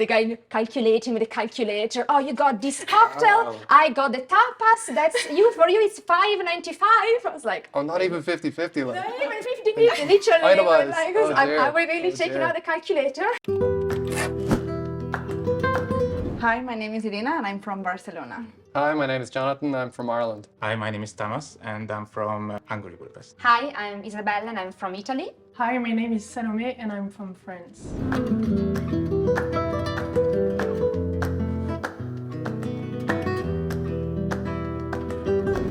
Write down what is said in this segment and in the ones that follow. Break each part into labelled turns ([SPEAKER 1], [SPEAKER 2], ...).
[SPEAKER 1] the guy calculating with a calculator. Oh, you got this cocktail. I got the tapas. That's you. For you, it's $5.95. I was like,
[SPEAKER 2] Oh, not even 50-50. Like.
[SPEAKER 1] not even 50-50. Literally,
[SPEAKER 2] Itemized.
[SPEAKER 1] like,
[SPEAKER 2] Oh,
[SPEAKER 1] I
[SPEAKER 2] dear.
[SPEAKER 1] was really taking
[SPEAKER 2] dear.
[SPEAKER 1] out the calculator.
[SPEAKER 3] Hi, my name is Irina and I'm from Barcelona.
[SPEAKER 2] Hi, my name is Jonathan. I'm from Ireland.
[SPEAKER 4] Hi, my name is Tamas and I'm from Hungary, Budapest.
[SPEAKER 1] Hi, I'm Isabella and I'm from Italy.
[SPEAKER 5] Hi, my name is Salome and I'm from France.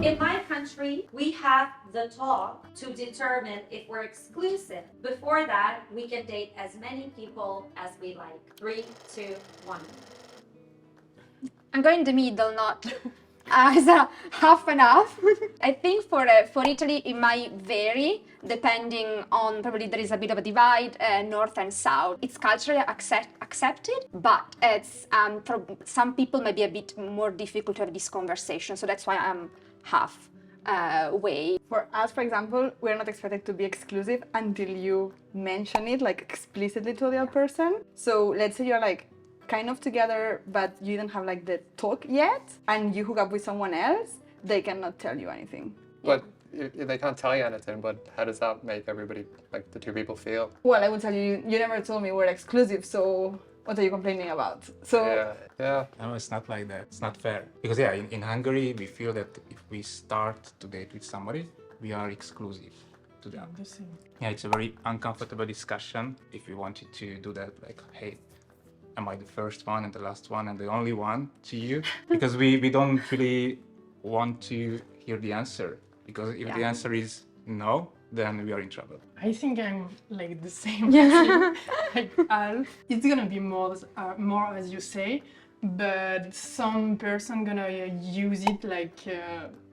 [SPEAKER 6] In my country, we have the talk to determine if we're exclusive. Before that, we can date as many people as we like. 3, 2, 1.
[SPEAKER 1] I'm going in the middle, not as a half and half. I think for Italy it might vary depending on, probably there is a bit of a divide, north and south. It's culturally accepted, but it's for some people maybe a bit more difficult to have this conversation. So that's why I'm half way.
[SPEAKER 3] For us, for example, we're not expected to be exclusive until you mention it like explicitly to the other person. So let's say you're like kind of together, but you don't have like the talk yet, and you hook up with someone else, they cannot tell you anything.
[SPEAKER 2] But they can't tell you anything, but how does that make everybody, like the two people, feel?
[SPEAKER 3] Well, I would tell you, you never told me we're exclusive, so what are you complaining about? So
[SPEAKER 2] Yeah.
[SPEAKER 4] No, it's not like that. It's not fair. Because yeah, in Hungary, we feel that if we start to date with somebody, we are exclusive to them. Yeah, it's a very uncomfortable discussion if we wanted to do that, like, hey, am I the first one and the last one and the only one to you? Because we don't really want to hear the answer. Because if the answer is no, then we are in trouble.
[SPEAKER 5] I think I'm like the same as you, like Alf. It's gonna be more as you say, but some person gonna use it like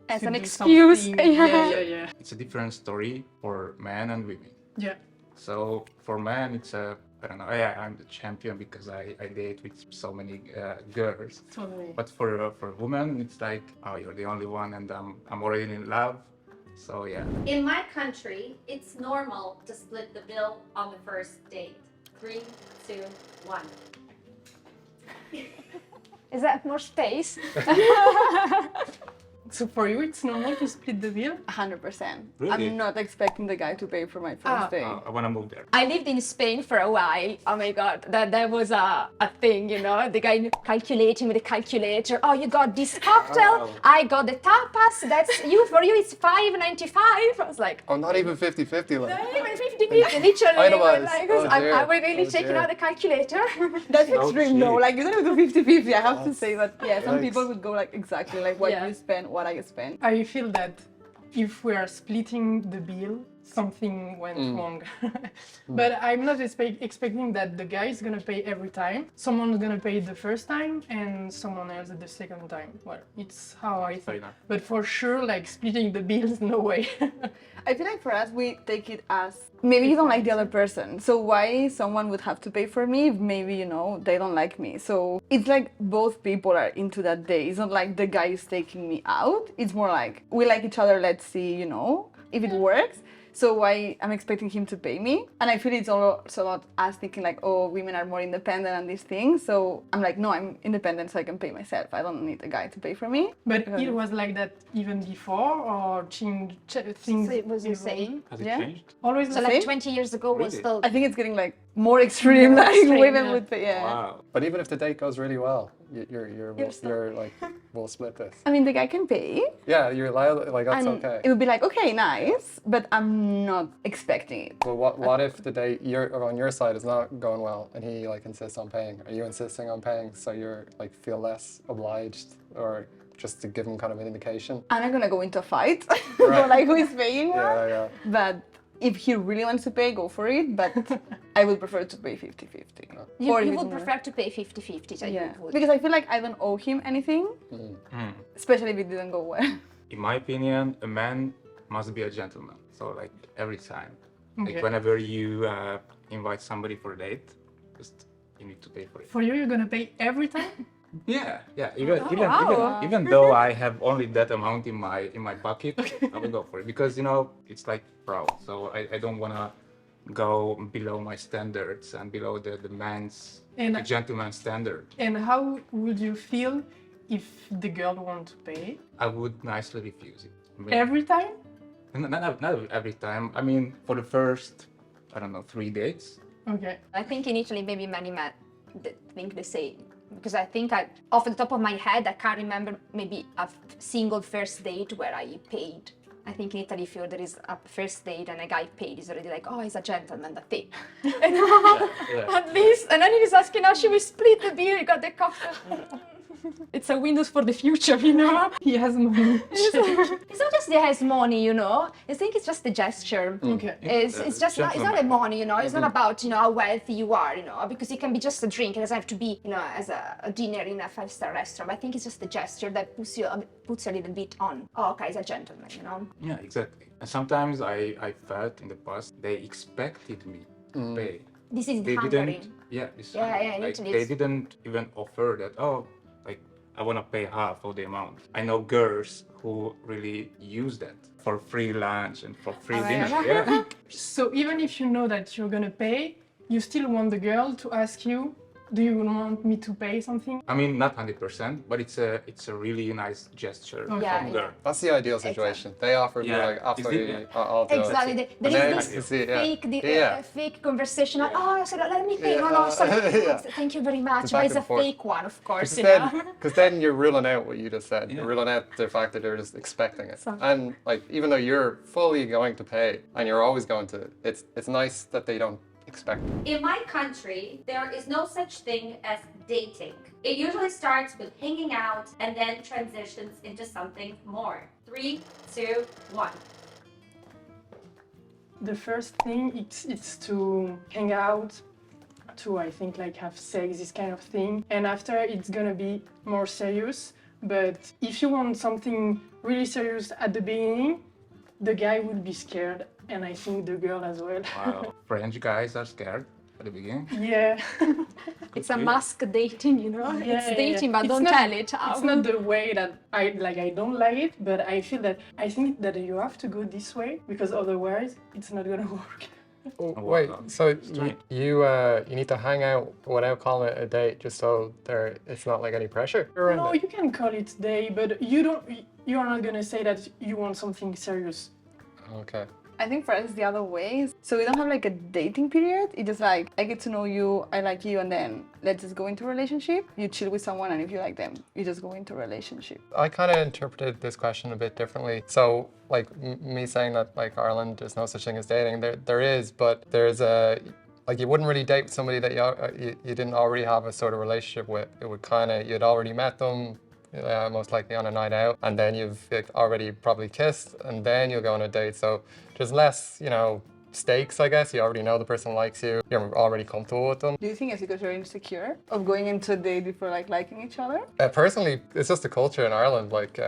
[SPEAKER 1] As
[SPEAKER 5] to
[SPEAKER 1] an
[SPEAKER 5] do
[SPEAKER 1] excuse.
[SPEAKER 5] something.
[SPEAKER 1] Yeah.
[SPEAKER 5] Yeah.
[SPEAKER 4] It's a different story for men and women.
[SPEAKER 5] Yeah.
[SPEAKER 4] So for men, it's I don't know, yeah, I'm the champion because I date with so many girls.
[SPEAKER 5] Totally.
[SPEAKER 4] But for women, it's like, oh, you're the only one and I'm already in love. So yeah.
[SPEAKER 6] In my country, it's normal to split the bill on the first date. 3, 2, 1.
[SPEAKER 1] Is that more space?
[SPEAKER 5] So for you, it's normal to split the bill?
[SPEAKER 3] 100%.
[SPEAKER 4] Really?
[SPEAKER 3] I'm not expecting the guy to pay for my first date.
[SPEAKER 4] I want to move there.
[SPEAKER 1] I lived in Spain for a while. Oh my God, that was a thing, you know, the guy calculating with a calculator. Oh, you got this cocktail. I got the tapas. That's you. For you, it's $5.95. I was like,
[SPEAKER 2] Oh, not even 50-50. Like.
[SPEAKER 1] not even 50-50. Literally,
[SPEAKER 2] Itemized.
[SPEAKER 1] like,
[SPEAKER 2] Oh,
[SPEAKER 1] I
[SPEAKER 2] dear.
[SPEAKER 1] was really
[SPEAKER 2] Oh,
[SPEAKER 1] taking
[SPEAKER 2] dear.
[SPEAKER 1] out the calculator.
[SPEAKER 3] That's
[SPEAKER 4] Oh,
[SPEAKER 3] extreme, no.
[SPEAKER 4] shit.
[SPEAKER 3] Like, you don't have to do 50-50, I have to say, but yeah, some
[SPEAKER 2] Yikes.
[SPEAKER 3] people would go like exactly like what
[SPEAKER 1] Yeah.
[SPEAKER 3] you spend, what I spend.
[SPEAKER 5] I feel that if we are splitting the bill, something went wrong. But I'm not expecting that the guy is gonna pay every time. Someone's gonna pay the first time and someone else at the second time. Well, it's how I
[SPEAKER 4] Fair
[SPEAKER 5] think.
[SPEAKER 4] enough.
[SPEAKER 5] But for sure, like splitting the bills, no way.
[SPEAKER 3] I feel like for us, we take it as maybe you don't like the other person. So why someone would have to pay for me if maybe, you know, they don't like me. So it's like both people are into that day. It's not like the guy is taking me out. It's more like we like each other. Let's see, you know, if it works. So why I'm expecting him to pay me. And I feel it's also not us thinking like, oh, women are more independent and these things. So I'm like, no, I'm independent so I can pay myself. I don't need a guy to pay for me.
[SPEAKER 5] But it was like that even before, or things
[SPEAKER 1] So it was the
[SPEAKER 5] evolved?
[SPEAKER 1] same.
[SPEAKER 4] Has it
[SPEAKER 3] Yeah.
[SPEAKER 4] changed?
[SPEAKER 5] Always
[SPEAKER 1] So
[SPEAKER 5] the
[SPEAKER 1] like
[SPEAKER 5] same?
[SPEAKER 1] 20 years ago was
[SPEAKER 4] Really?
[SPEAKER 1] still.
[SPEAKER 3] I think it's getting like more extreme,
[SPEAKER 1] More
[SPEAKER 3] like
[SPEAKER 1] extreme,
[SPEAKER 3] women
[SPEAKER 1] yeah.
[SPEAKER 3] would pay, yeah.
[SPEAKER 4] Wow.
[SPEAKER 2] But even if the date goes really well, you're
[SPEAKER 1] still-
[SPEAKER 2] like, we'll split this.
[SPEAKER 3] I mean, the guy can pay.
[SPEAKER 2] Yeah, you're allowed, like, that's
[SPEAKER 3] And
[SPEAKER 2] okay.
[SPEAKER 3] it would be like, okay, nice, but I'm not expecting it.
[SPEAKER 2] But what if the date on your side is not going well and he like insists on paying? Are you insisting on paying so you're like feel less obliged, or just to give him kind of an indication?
[SPEAKER 3] I'm not gonna go into a fight, so
[SPEAKER 2] Right.
[SPEAKER 3] like who is paying what?
[SPEAKER 2] Yeah.
[SPEAKER 3] But if he really wants to pay, go for it, but I would prefer to pay 50-50.
[SPEAKER 1] You,
[SPEAKER 3] Or
[SPEAKER 1] you
[SPEAKER 3] if
[SPEAKER 1] would
[SPEAKER 3] it's more-
[SPEAKER 1] prefer to pay 50-50, so
[SPEAKER 3] Yeah,
[SPEAKER 1] you would.
[SPEAKER 3] because I feel like I don't owe him anything, especially if it didn't go well.
[SPEAKER 4] In my opinion, a man must be a gentleman. So like every time, like
[SPEAKER 5] Okay.
[SPEAKER 4] whenever you invite somebody for a date, just you need to pay for it.
[SPEAKER 5] For you, you're gonna pay every time?
[SPEAKER 4] Yeah. Even
[SPEAKER 1] wow.
[SPEAKER 4] even though I have only that amount in my pocket, I will go for it because you know it's like proud. So I don't wanna go below my standards and below the man's,
[SPEAKER 5] And-
[SPEAKER 4] the gentleman's standard.
[SPEAKER 5] And how would you feel if the girl won't to pay?
[SPEAKER 4] I would nicely refuse it. I mean,
[SPEAKER 5] Every time?
[SPEAKER 4] not every time. I mean, for the first, I don't know, 3 dates.
[SPEAKER 5] Okay.
[SPEAKER 1] I think in Italy, maybe many men think the same. Because I think off the top of my head, I can't remember maybe a single first date where I paid. I think in Italy, if there is a first date and a guy paid, he's already like, oh, he's a gentleman, that's it. At least, and then he's asking how should we split the bill, you got the coffee. It's a Windows for the future, you know?
[SPEAKER 5] He has money.
[SPEAKER 1] It's not just he has money, you know? I think it's just the gesture.
[SPEAKER 5] Okay.
[SPEAKER 1] It's just not, it's not a money, you know? It's not about, you know, how wealthy you are, you know? Because it can be just a drink. It doesn't have to be, you know, as a dinner in a 5-star restaurant. I think it's just the gesture that puts you a little bit on. Oh, okay, he's a gentleman, you know?
[SPEAKER 4] Yeah, exactly. And sometimes I felt in the past they expected me to pay.
[SPEAKER 1] This is
[SPEAKER 4] They
[SPEAKER 1] Hungary.
[SPEAKER 4] didn't. Yeah, it's
[SPEAKER 1] Yeah,
[SPEAKER 4] Hungary.
[SPEAKER 1] yeah, in
[SPEAKER 4] like,
[SPEAKER 1] Italy
[SPEAKER 4] they
[SPEAKER 1] it's-
[SPEAKER 4] didn't even offer that. Oh, like I want to pay half of the amount. I know girls who really use that for free lunch and for free dinner. Yeah.
[SPEAKER 5] So even if you know that you're gonna pay, you still want the girl to ask you, do you want me to pay something?
[SPEAKER 4] I mean, not 100%, but it's a really nice gesture
[SPEAKER 1] Yeah,
[SPEAKER 4] from
[SPEAKER 1] yeah.
[SPEAKER 4] girl.
[SPEAKER 2] That's the ideal situation. They offer you
[SPEAKER 4] Yeah.
[SPEAKER 2] like absolutely,
[SPEAKER 4] Is it-
[SPEAKER 2] I'll do
[SPEAKER 1] Exactly.
[SPEAKER 2] it.
[SPEAKER 1] There
[SPEAKER 2] And
[SPEAKER 1] is
[SPEAKER 2] then
[SPEAKER 1] this
[SPEAKER 2] you see, yeah.
[SPEAKER 1] fake, fake conversation. Like, oh, so let me pay. No, no, sorry.
[SPEAKER 2] Yeah.
[SPEAKER 1] Thank you very much.
[SPEAKER 2] It's
[SPEAKER 1] But
[SPEAKER 2] back
[SPEAKER 1] it's a
[SPEAKER 2] and forth.
[SPEAKER 1] fake one, of course.
[SPEAKER 2] Because then you're ruling out what you just said.
[SPEAKER 4] Yeah.
[SPEAKER 2] You're ruling out the fact that they're just expecting it.
[SPEAKER 1] So-
[SPEAKER 2] And like, even though you're fully going to pay and you're always going to, it's nice that they don't expect it.
[SPEAKER 6] In my country, there is no such thing as dating. It usually starts with hanging out and then transitions into something more. 3, 2, 1.
[SPEAKER 5] The first thing it's to hang out, to I think like have sex, this kind of thing. And after it's gonna be more serious. But if you want something really serious at the beginning, the guy will be scared, and I think the girl as well.
[SPEAKER 4] Wow. French guys are scared at the beginning.
[SPEAKER 5] Yeah.
[SPEAKER 1] It's a mask dating, you know?
[SPEAKER 5] Yeah,
[SPEAKER 1] It's
[SPEAKER 5] yeah,
[SPEAKER 1] dating,
[SPEAKER 5] yeah.
[SPEAKER 1] but
[SPEAKER 5] It's
[SPEAKER 1] don't
[SPEAKER 5] not-
[SPEAKER 1] tell it.
[SPEAKER 5] It's not the way that I like. I don't like it, but I feel that I think that you have to go this way because otherwise it's not gonna work.
[SPEAKER 2] Oh,
[SPEAKER 4] Oh,
[SPEAKER 2] wait,
[SPEAKER 4] wow.
[SPEAKER 2] so
[SPEAKER 4] Strange.
[SPEAKER 2] you need to hang out without calling it a date, just so it's not like any pressure around
[SPEAKER 5] No,
[SPEAKER 2] it.
[SPEAKER 5] you can call it day, but you are not gonna say that you want something serious.
[SPEAKER 2] Okay.
[SPEAKER 3] I think for us it's the other way. So we don't have like a dating period. It's just like I get to know you, I like you, and then let's just go into a relationship. You chill with someone, and if you like them, you just go into a relationship.
[SPEAKER 2] I kind of interpreted this question a bit differently. So, like me saying that like Ireland, there's no such thing as dating. There is, but there's like you wouldn't really date somebody that you didn't already have a sort of relationship with. It would you'd already met them. Most likely on a night out, and then you've already probably kissed, and then you'll go on a date. So there's less, stakes, I guess. You already know the person likes you. You're already comfortable with them.
[SPEAKER 3] Do you think it's because you're insecure of going into a date before like liking each other?
[SPEAKER 2] Personally, it's just the culture in Ireland. Like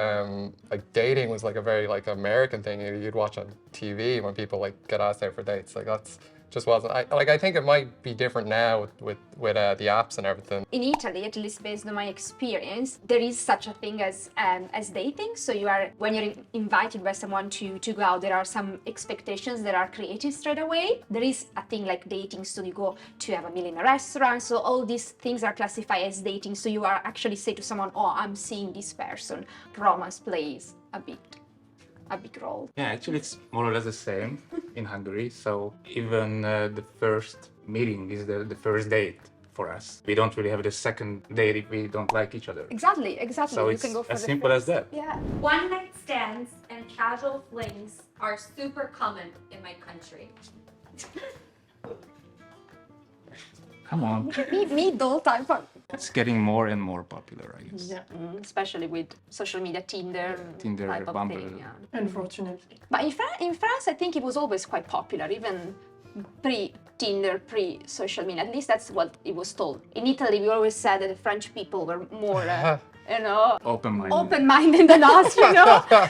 [SPEAKER 2] dating was like a very like American thing. You'd watch on TV when people like get asked out for dates. Like that's just wasn't. I think it might be different now with the apps and everything.
[SPEAKER 1] In Italy, at least based on my experience, there is such a thing as dating. So when you're invited by someone to go out, there are some expectations that are created straight away. There is a thing like dating, so you go to have a meal in a restaurant. So all these things are classified as dating. So you are actually say to someone, "Oh, I'm seeing this person." Romance plays a big role.
[SPEAKER 4] Yeah, actually, it's more or less the same in Hungary. So even the first meeting is the first date for us. We don't really have the second date if we don't like each other.
[SPEAKER 1] Exactly.
[SPEAKER 4] So
[SPEAKER 1] you
[SPEAKER 4] it's
[SPEAKER 1] can go for
[SPEAKER 4] as
[SPEAKER 1] the
[SPEAKER 4] simple as
[SPEAKER 1] first.
[SPEAKER 4] that.
[SPEAKER 1] Yeah.
[SPEAKER 6] One-night stands and casual flings are super common in my country.
[SPEAKER 4] Come on.
[SPEAKER 1] Me the whole time.
[SPEAKER 4] It's getting more and more popular, I guess.
[SPEAKER 5] Yeah.
[SPEAKER 1] Especially with social media, Tinder,
[SPEAKER 4] Tinder,
[SPEAKER 1] type of
[SPEAKER 4] Bumble.
[SPEAKER 1] thing, yeah.
[SPEAKER 5] Unfortunately.
[SPEAKER 1] But in France, I think it was always quite popular, even pre-Tinder, pre-social media. At least that's what it was told. In Italy, we always said that the French people were more,
[SPEAKER 4] Open-minded.
[SPEAKER 1] open-minded than us,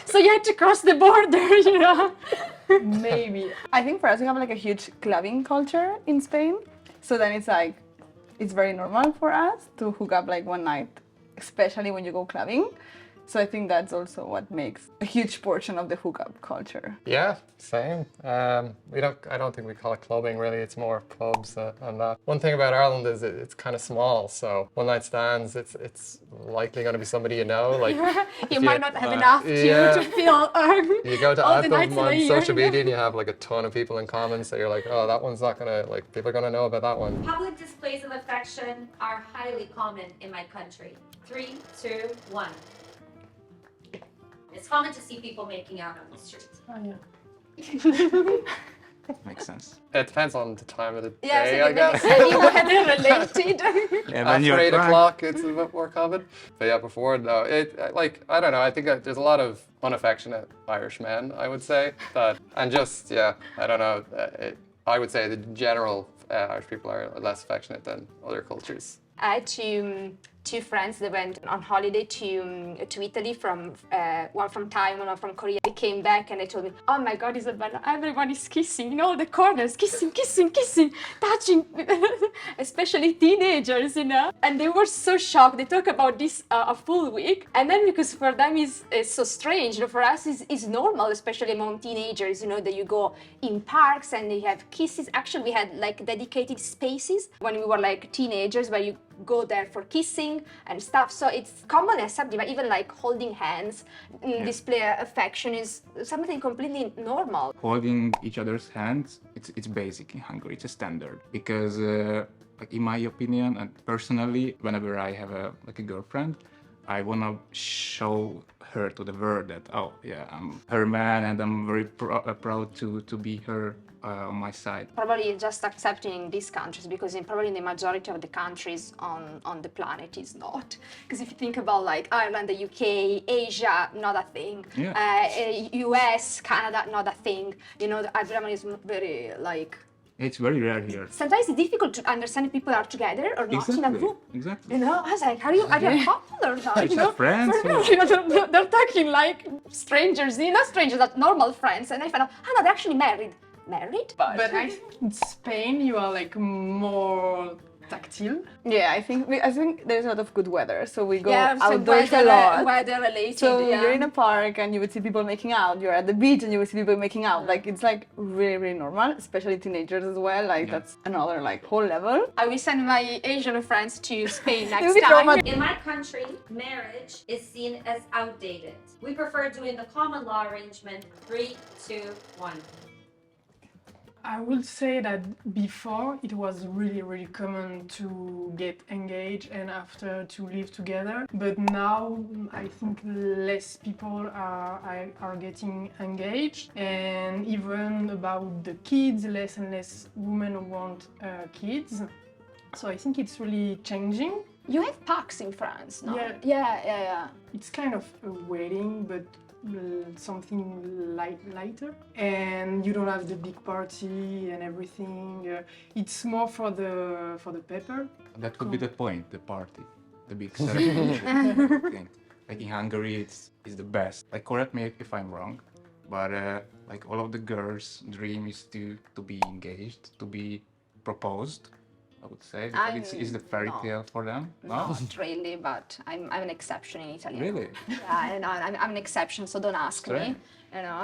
[SPEAKER 1] So you had to cross the border,
[SPEAKER 5] Maybe.
[SPEAKER 3] I think for us we have like a huge clubbing culture in Spain. So then it's very normal for us to hook up like one night, especially when you go clubbing. So I think that's also what makes a huge portion of the hookup culture.
[SPEAKER 2] Yeah, same. I don't think we call it clubbing really. It's more pubs and that. One thing about Ireland is it's kind of small, so one night stands. It's likely going to be somebody you know. Like
[SPEAKER 1] You might not have enough to feel
[SPEAKER 2] you go to
[SPEAKER 1] all
[SPEAKER 2] add
[SPEAKER 1] the
[SPEAKER 2] them
[SPEAKER 1] nights in a
[SPEAKER 2] on
[SPEAKER 1] year.
[SPEAKER 2] social media and you have like a ton of people in common, so you're like, oh, that one's not gonna, like, people are gonna know about that one.
[SPEAKER 6] Public displays of affection are highly common in my country. 3, 2, 1. It's common to see people making out on the street.
[SPEAKER 5] Oh, yeah.
[SPEAKER 4] Makes sense.
[SPEAKER 2] It depends on the time of the
[SPEAKER 1] Yes,
[SPEAKER 2] day, I guess.
[SPEAKER 1] they're related.
[SPEAKER 4] Yeah, when
[SPEAKER 2] After
[SPEAKER 4] you're
[SPEAKER 2] 8
[SPEAKER 4] drunk,
[SPEAKER 2] o'clock, it's a bit more common. But yeah, before, no. I don't know. I think that there's a lot of unaffectionate Irish men, I would say. And just, yeah, I don't know. I would say the general Irish people are less affectionate than other cultures.
[SPEAKER 1] I had two friends that went on holiday to Italy from one from Taiwan, one from Korea. They came back and they told me, "Oh my God, Isabella, everyone is kissing in all the corners, kissing, touching, especially teenagers, you know." And they were so shocked. They talk about this a full week, and then because for them it's so strange. You know, for us it's normal, especially among teenagers. You know, that you go in parks and they have kisses. Actually, we had like dedicated spaces when we were like teenagers where you go there for kissing and stuff. So it's commonly accepted, but even like holding hands, display affection is something completely normal.
[SPEAKER 4] holding each other's hands, it's basic in Hungary. It's a standard because, like in my opinion and personally, whenever I have a girlfriend, I wanna show her to the world that, oh yeah, I'm her man and I'm very proud to be her on my side.
[SPEAKER 1] Probably just accepting in these countries, because probably in the majority of the countries on the planet is not. Because if you think about like Ireland, the UK, Asia, not a thing.
[SPEAKER 4] Yeah.
[SPEAKER 1] US, Canada, not a thing. You know, Germany is very like.
[SPEAKER 4] It's very rare here.
[SPEAKER 1] Sometimes it's difficult to understand if people are together or not in a group.
[SPEAKER 4] Exactly.
[SPEAKER 1] You know, I was like, are you a couple or not? You know,
[SPEAKER 4] friends,
[SPEAKER 1] you know, they're talking like strangers, not strangers, but normal friends. And I found out, no, they're actually married.
[SPEAKER 5] But I think in Spain you are like more tactile.
[SPEAKER 3] Yeah, I think there's a lot of good weather, so we go
[SPEAKER 1] Yeah, so
[SPEAKER 3] outdoors a lot.
[SPEAKER 1] weather related.
[SPEAKER 3] So
[SPEAKER 1] yeah.
[SPEAKER 3] you're in a park and you would see people making out. You're at the beach and you would see people making out. Like it's like really, really normal, especially teenagers as well. Like that's another like whole level.
[SPEAKER 1] I will send my Asian friends to Spain
[SPEAKER 3] You'll
[SPEAKER 1] next
[SPEAKER 3] be
[SPEAKER 1] time.
[SPEAKER 3] traumatized.
[SPEAKER 6] In my country, marriage is seen as outdated. We prefer doing the common law arrangement. 3, 2, 1.
[SPEAKER 5] I would say that before it was really, really common to get engaged and after to live together. But now I think less people are getting engaged, and even about the kids, less and less women want kids. So I think it's really changing.
[SPEAKER 1] You have Pax in France, no?
[SPEAKER 5] Yeah.
[SPEAKER 1] Yeah.
[SPEAKER 5] It's kind of a wedding, but something lighter, and you don't have the big party and everything. It's more for the pepper.
[SPEAKER 4] That could be the point, the party, the big ceremony thing. Like in Hungary, it's the best. Like, correct me if I'm wrong, but like all of the girls' dream is to be engaged, to be proposed. I would say it's the fairy tale for them. No?
[SPEAKER 1] Not really, but I'm an exception in Italy.
[SPEAKER 4] Really?
[SPEAKER 1] Yeah, and I'm an exception, so don't ask me.
[SPEAKER 4] Strange.
[SPEAKER 1] You know,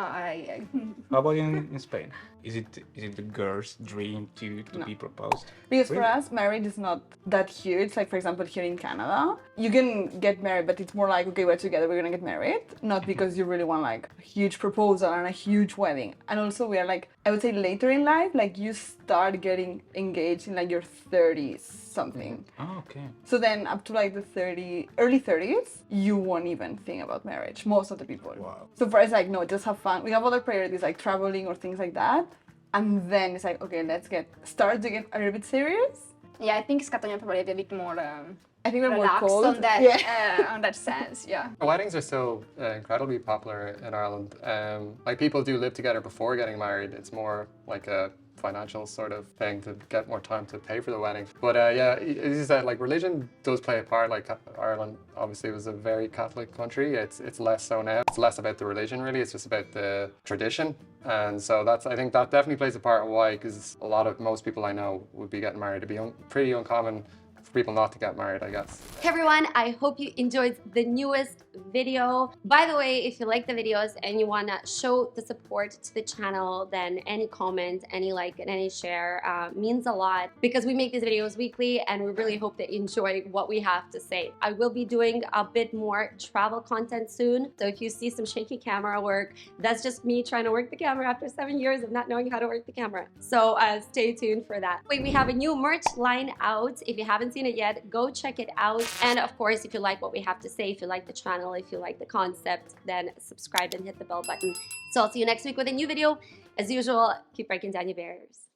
[SPEAKER 4] How about in Spain? Is it the girl's dream to be proposed?
[SPEAKER 3] Because for
[SPEAKER 4] Really?
[SPEAKER 3] us, marriage is not that huge. Like, for example, here in Canada, you can get married, but it's more like, okay, we're together, we're gonna get married. Not because you really want like a huge proposal and a huge wedding. And also we are like, I would say later in life, like you start getting engaged in like your 30s something.
[SPEAKER 4] Oh, okay.
[SPEAKER 3] So then up to like the early 30s, you won't even think about marriage, most of the people.
[SPEAKER 4] Wow.
[SPEAKER 3] So for us, like, no, just have fun. We have other priorities like traveling or things like that. And then it's like, okay, let's start to get a little bit serious.
[SPEAKER 1] yeah, I think Scatonia probably a bit more
[SPEAKER 3] I think we're more
[SPEAKER 1] relaxed
[SPEAKER 3] cold.
[SPEAKER 1] on that on that sense. Yeah.
[SPEAKER 2] Weddings are still incredibly popular in Ireland. Like, people do live together before getting married. It's more like a financial sort of thing to get more time to pay for the wedding. But yeah, as you said, like, religion does play a part. Like, Ireland obviously was a very Catholic country. It's less so now. It's less about the religion really. It's just about the tradition. And so I think that definitely plays a part of why, because most people I know would be getting married. It'd be pretty uncommon for people not to get married, I guess.
[SPEAKER 7] Hey everyone, I hope you enjoyed the newest video. By the way, if you like the videos and you want to show the support to the channel, then any comment, any like, and any share means a lot, because we make these videos weekly and we really hope that you enjoy what we have to say. I will be doing a bit more travel content soon, so if you see some shaky camera work, that's just me trying to work the camera after 7 years of not knowing how to work the camera. So stay tuned for that. Wait, we have a new merch line out. If you haven't seen it yet, go check it out. And of course, if you like what we have to say, if you like the channel, if you like the concept, then subscribe and hit the bell button. So I'll see you next week with a new video. As usual, keep breaking down your barriers.